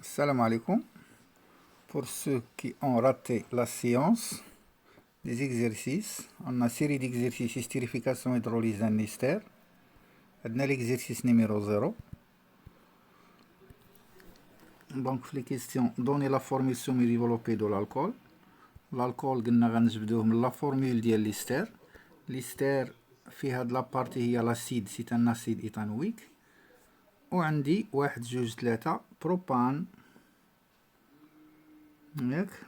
Salam alaikum. Pour ceux qui ont raté la séance des exercices, on a une série d'exercices hystérification hydrolyse d'un ester. On a l'exercice numéro 0. Donc, les questions, donner la formule semi-développée de l'alcool. L'alcool, on a la formule de l'ester. L'ester, فيها de la partie هي l'acide, c'est un acide éthanoïque. وعندي 1 2 3 بروبان.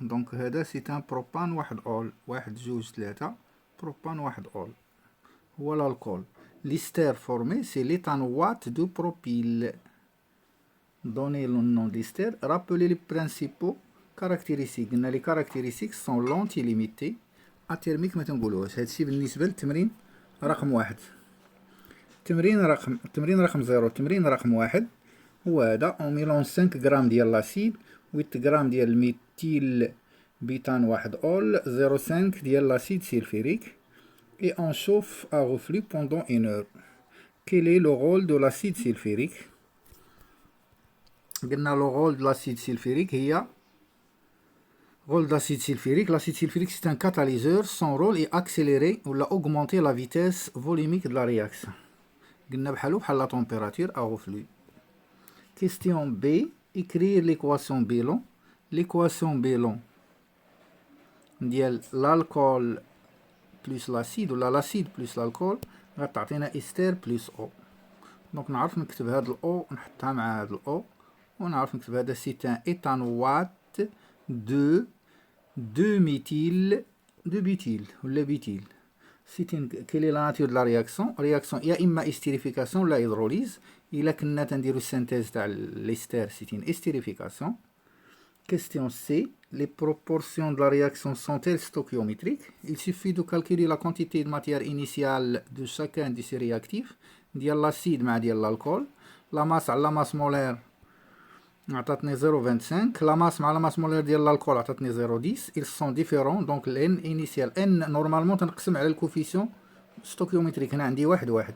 Donc c'est un propane 1 أول 1 2 3 propane 1 أول هو l'alcool. L'ester formé c'est l'éthanoate de propyle. Donnez le nom d'ester. Rappelez les principaux caractéristiques. Les caractéristiques sont lentes et limitées. Athermique ما تنقولوهاش. هادشي بالنسبة للتمرين رقم 1. التمرين رقم 0. التمرين رقم 1 هو هذا. On mélange 5 غرام ديال لاسيد 8 غرام ديال الميثيل بيتان 1 أول 0,5 ديال l'acide sulfurique et on chauffe à reflux pendant 1 heure. Quel est le rôle de l'acide sulfurique? قلنا le rôle de l'acide sulfurique هي rôle de l'acide sulfurique. L'acide sulfurique c'est un catalyseur. Son rôle est accélérer ou augmenter la vitesse volumique de la réaction. قلنا بحالو بحال la température à reflux. Question B. Écrire l'équation Bellon. L'équation Bellon ديال l'alcool plus l'acide ولا l'acide plus l'alcool غتعطينا إستر plus O. دونك نعرف نكتب هاد الأو نحطها مع هاد الأو ونعرف نكتب هذا سي ان إيثانوات دو ميثيل دو بيتيل ولا بيتيل. كيل لا ناتور دو لا رياكسيون يا إما استيريفيكاسيون ولا هيدروليز. إلا كنا تنديرو السينتيز تاع ليستر سي ان استيريفيكاسيون. Question C. Les proportions de la réaction sont-elles stoichiométriques? Il suffit de calculer la quantité de matière initiale de chacun de ces réactifs. ديال l'acide مع ديال l'alcool. La masse على la masse molaire عطاتني 0,25. La masse مع la masse molaire ديال l'alcool عطاتني 0,10. Ils sont différents. Donc n initial n normalement تنقسم على الكوفيسيون stoichiométrique. هنا عندي 1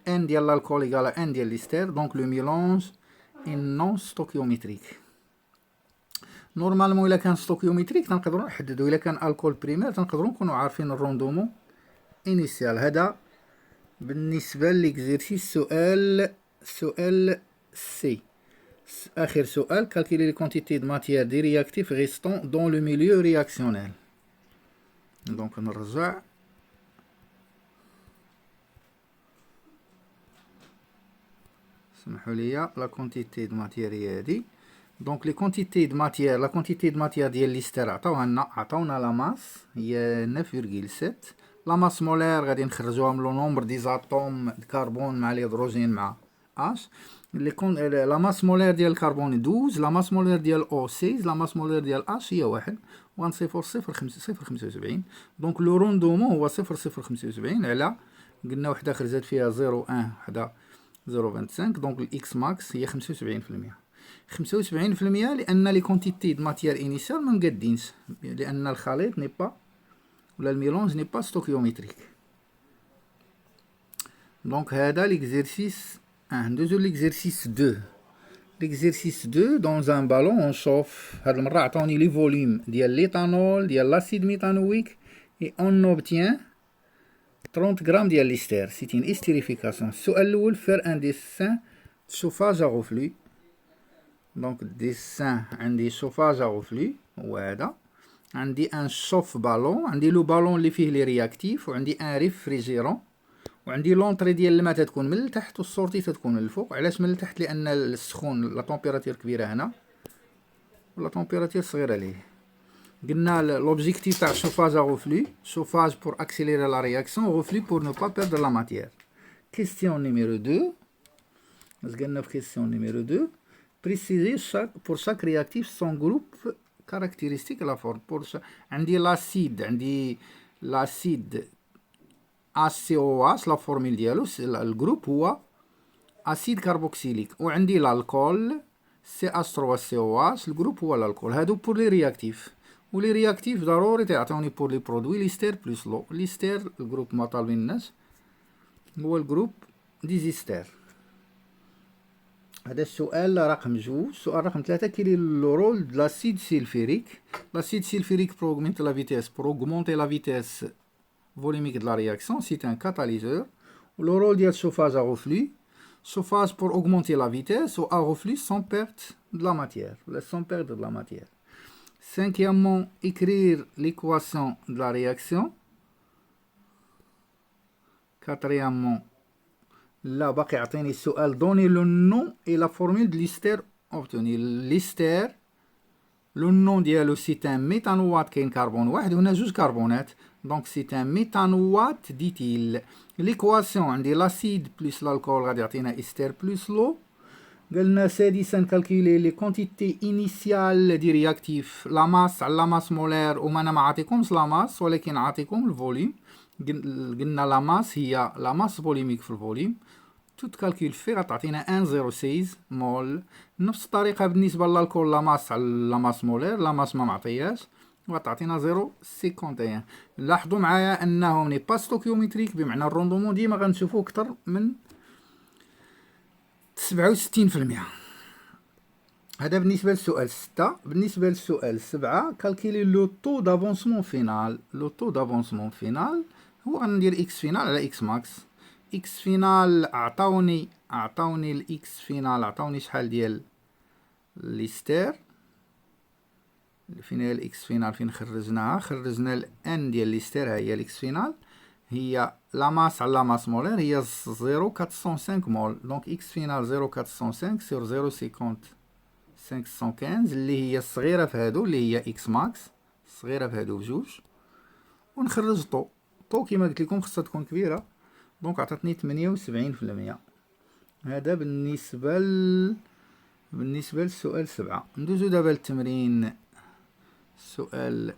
n ديال l'alcool égale à n ديال l'ester. Donc le mélange est non stoichiométrique. نورمالمون الا كان ستوكيوميتريك تنقدروا نحددوا. الا كان الكول بريمير تنقدروا نكونوا عارفين الروندومون انيسيال. هذا بالنسبه ليكزيرسيس سؤال سي. اخر سؤال. calculer les quantités de matière des réactifs restants dans le milieu réactionnel. دونك نرجع سمحوا لي. لا كونتيتي دو ماتيير هي هادي. Donc les quantités de matière, la quantité de matière ديال ليستر عطاونا لا ماس هي 9,7. لا ماس مولير غادي نخرجوها من لو نومبر دي زاتوم د كربون مع الهيدروجين مع اش. لا ماس مولير ديال الكربون 12. لا ماس مولير ديال او 16. لا ماس مولير ديال اش هي 1 0,075. دونك لو روندومون هو 0,075 على قلنا وحده خرجت فيها 0,1 وحده 0,25. دونك الاكس ماكس هي 75%. 75% لأن لي كونتيتي د ماتيير إنيسيال ما مقادينش. لأن الخليط ني با ولا الميلونج ني با ستوكيوميتريك. دونك هذا ليكزيرسيس 1. ندوزو ليكزيرسيس 2. ليكزيرسيس 2 دون ان بالون اون شوف. هاد المرة عطاوني لي فوليوم ديال ليتانول ديال لاسيد ميثانويك اي اون اوبتيان 30 غرام ديال ليستر. سي ان استيريفيكاسيون. السؤال الأول فير ان ديسان شوفاج ا غوفلو. دونك ديسان عندي شوفاج ا غوفلو هو هذا. عندي ان شوف بالون. عندي لو بالون اللي فيه لي رياكتيف وعندي ان ريفريجيرون وعندي لونطري ديال الماء تتكون من التحت والسورتي تتكون من الفوق. علاش من التحت؟ لان السخون لا طومبيراتير كبيره هنا ولا طومبيراتير صغيره ليه. قلنا لوبجيكتيف تاع شوفاج ا غوفلو شوفاج بور اكسيليري لا رياكسيون غوفلو بور نو با بيردر لا ماتيير. كيستيون نيميرو 2. واش قلنا في كيستيون نيميرو 2؟ préciser pour chaque réactif son groupe caractéristique la forme. Pour عندي l'acide HCOH la formule ديالو الجروب هو acide carboxylique. وعندي l'alcool CH3COH الجروب هو الالكول. هادو pour les réactifs. ولي رياكتيف ضروري تعطوني pour les produits ليستر بلس لو. ليستر الجروب ما طالبيناش هو الجروب ديزيستر. هذا السؤال رقم 2. السؤال رقم 3: quel est le rôle de l'acide sulfurique? L'acide sulfurique pour augmenter la vitesse volumique de la réaction, c'est un catalyseur. Le rôle du chauffage à reflux, chauffage pour augmenter la vitesse ou à reflux sans perte de la matière, sans perdre de la matière. Cinquièmement, écrire l'équation de la réaction. Quatrièmement, là باقي يعطيني السؤال: donner le nom et la formule de l'ester obtenu. l'ester le nom ديالو c'est un méthanoate كاين كربون واحد وهنا جوج كربونات، donc c'est un méthanoate ديتيل. l'équation عندي l'acide plus l'alcool غادي يعطينا ester plus l'eau. قلنا سادسا calculer les quantités initiales du réactif، la masse على la masse molaire، وما انا ما عاطيكمش la masse ولكن عاطيكم الفوليوم. قلنا la masse هي la masse volumique في الفوليوم. توت كالكول في غتعطينا 1.06 مول. نفس الطريقة بالنسبة للالكول لا ماس على لا ماس مولير، لا ماس ما معطياش وغتعطينا 0.51. لاحظوا معايا انه ني با ستوكيومتريك، بمعنى الروندومون ديما غنشوفوه اكثر من 67%. هذا بالنسبة للسؤال 6. بالنسبة للسؤال 7: كالكولي لو طو دافونسمون فينال. لو طو دافونسمون فينال هو غندير اكس فينال على اكس ماكس. اكس فينال عطاوني الاكس فينال عطاوني شحال ديال ليستير. فين هي الاكس فينال؟ فين خرجناها؟ خرجنا الان ديال ليستير، ها هي الاكس فينال، هي لا ماس على لا ماس مولير هي 0.405 مول. دونك اكس فينال 0.405 سور 0.515 اللي هي الصغيره في هادو، اللي هي اكس ماكس الصغيره في هادو بجوج، ونخرج طو كيما قلت لكم خصها تكون كبيره، دونك عطاتني 78%. هذا بالنسبه للسؤال 7. ندوزو دابا للتمرين. السؤال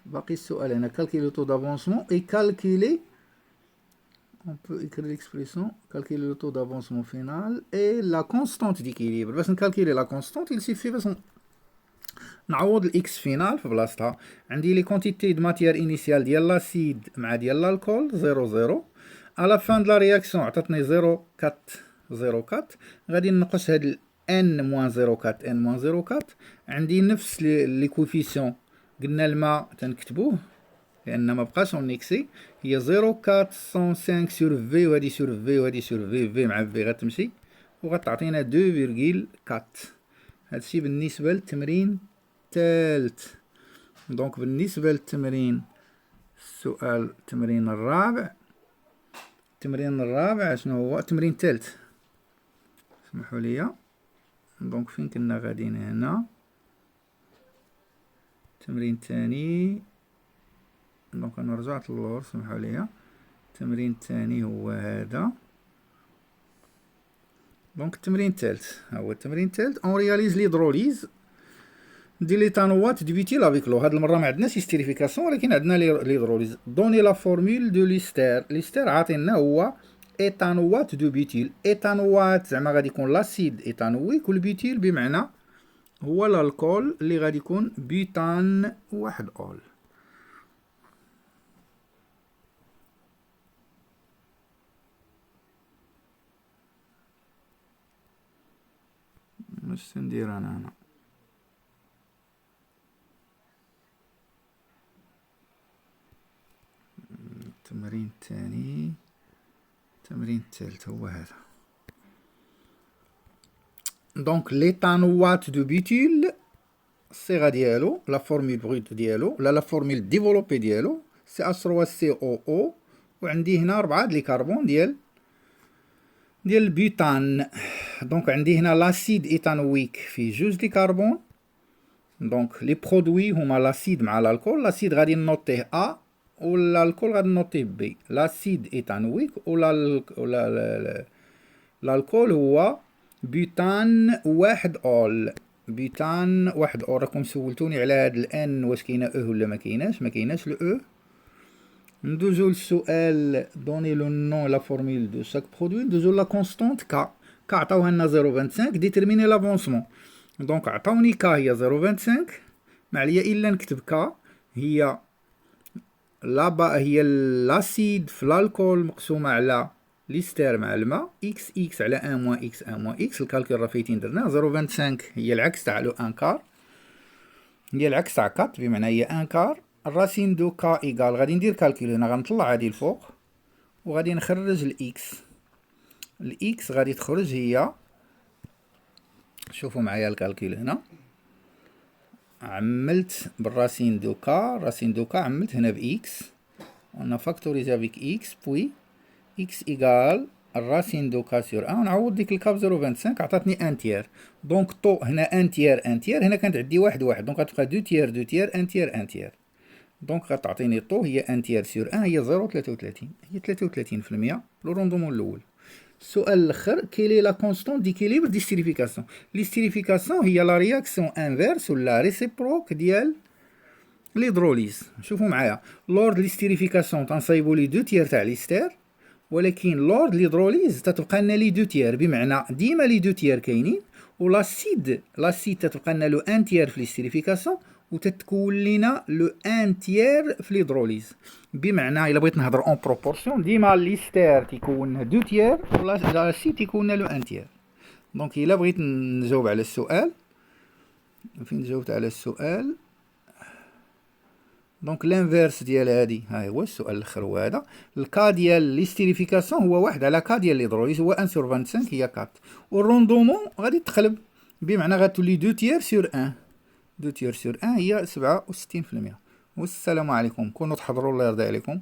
باقي السؤال هنا: calculer le taux d'avancement et calculer, on peut écrire l'expression calculer le taux d'avancement final et la constante d'équilibre. باش نكالكولي لا كونستانت il suffit باش نعوض الاكس فينال في بلاصتها. عندي لي كونتيتي دو ماتيير انيسيال ديال لاسيد مع ديال الكول 0 على فان دو لا رياكسيون عطاتني 0.4. غادي نقص هاد n -0.4 n -0.4. عندي نفس لي كوفيسيون، قلنا الماء تنكتبوه لان ما بقاش اون اكسي، هي 0.405 سور في، وهادي سور في وهادي سور في مع في غتمشي وغتعطينا 2.4. هادشي بالنسبه للتمرين الثالث. دونك بالنسبه للتمرين السؤال التمرين الرابع شنو هو؟ التمرين الثالث، سمحوا لي. دونك فين كنا غاديين؟ هنا التمرين الثاني. دونك انا رجعت للور، سمحوا لي. التمرين الثاني هو هذا. دونك التمرين الثالث هو التمرين الثالث. اون رياليز ليدروليز دي ليتانوات دو بيتيل افيك لو. هاد المره ما عندناش استيريفيكاسيون ولكن عندنا ليدروليز. دوني لا فورمول دو ليستير. ليستير عاطينا هو ايتانوات دو بيتيل. ايتانوات زعما غادي يكون لاسيد ايتانويك، والبيتيل بمعنى هو الالكول اللي غادي يكون بيتان واحد اول. مش ندير انا هنا التمرين الثاني. التمرين الثالث هو هذا. دونك ليتانوات دو بيتيل الصيغه ديالو لا فورمول بروت ديالو ولا لا فورمول ديفلوبي ديالو سي H3COO، وعندي هنا 4 لي كربون ديال البيتان. دونك عندي هنا لاسيد ايتانويك فيه 2 لي كربون. دونك لي برودوي هما لاسيد مع الالكول. لاسيد غادي نوطيه A والالكول غادي نوطيه B. لاسيد ايتانويك ولا الالكول هو بيتان واحد اول. بيتان واحد اول. راكم سولتوني على هاد الان واش كاينه او ولا ما كايناش لو او. ندوزو للسؤال دوني لو نون لا فورمول دو شاك برودوي. ندوزو لا كونستانت كا عطاوها لنا 0.25. ديتيرميني لافونسمون. دونك عطاوني كا هي 0.25، ما عليا الا نكتب كا هي هي لاسيد في الالكول مقسومه على ليستير مع الماء إكس إكس على أن موان إكس أن موان إكس. الكالكول راه فايتين درناه. 0.25 هي العكس تاع لو أن كار، هي العكس تاع كات، بمعنى هي أن كار. الراسين دو كا إيكال، غادي ندير كالكول هنا، غنطلع هادي الفوق وغادي نخرج الإكس. الإكس غادي تخرج هي، شوفوا معايا الكالكول هنا، عملت بالراسين دو كا، راسين دو كا عملت هنا بإكس، on a factorisé avec x puis x égale الراسين دو كا سور 1 ونعوض ديك الكا ب 0.25 عطاتني ان تيير. دونك طو هنا ان تيير ان تيير، هنا كانت عندي واحد واحد، دونك غتبقى دو تيير دو تيير ان تيير ان تيير. دونك غتعطيني طو هي ان تيير سور 1 هي 0.33، هي 33%. لو روندومون الاول. السؤال الاخر، كيلي لا كونستون ديكيليبر دي ستيريفيكاسيون. لي ستيريفيكاسيون هي لا رياكسيون انفيرس ولا ريسيبروك ديال ليدروليز. شوفوا معايا، لورد ليستيريفيكاسيون تنصايبوا لي دو تيير تاع ليستير، ولكن لورد ليدروليز تتبقى لنا لي دو تيير، بمعنى ديما لي دو تيير كاينين، ولاسيد تتبقى لنا لو ان تيير في ليستيريفيكاسيون، وتتكون لنا لو ان تيير في ليدروليز. بمعنى الا بغيت نهضر اون بروبورسيون، ديما ليستير تيكون دو تيير ولاسيد تيكون لنا لو ان تيير. دونك الا بغيت نجاوب على السؤال، فين جاوبت على السؤال، دونك لانفيرس ديال هادي ها هو السؤال الاخر هو هذا. الكا ديال ليستيريفيكاسيون هو 1 على كا ديال ليدروليز هو 1 سور 25 هي 4، والروندومون غادي تقلب، بمعنى غتولي 2 تيير سور 1، 2 تيير سور 1 هي 67%. والسلام عليكم، كونوا تحضروا الله يرضي عليكم.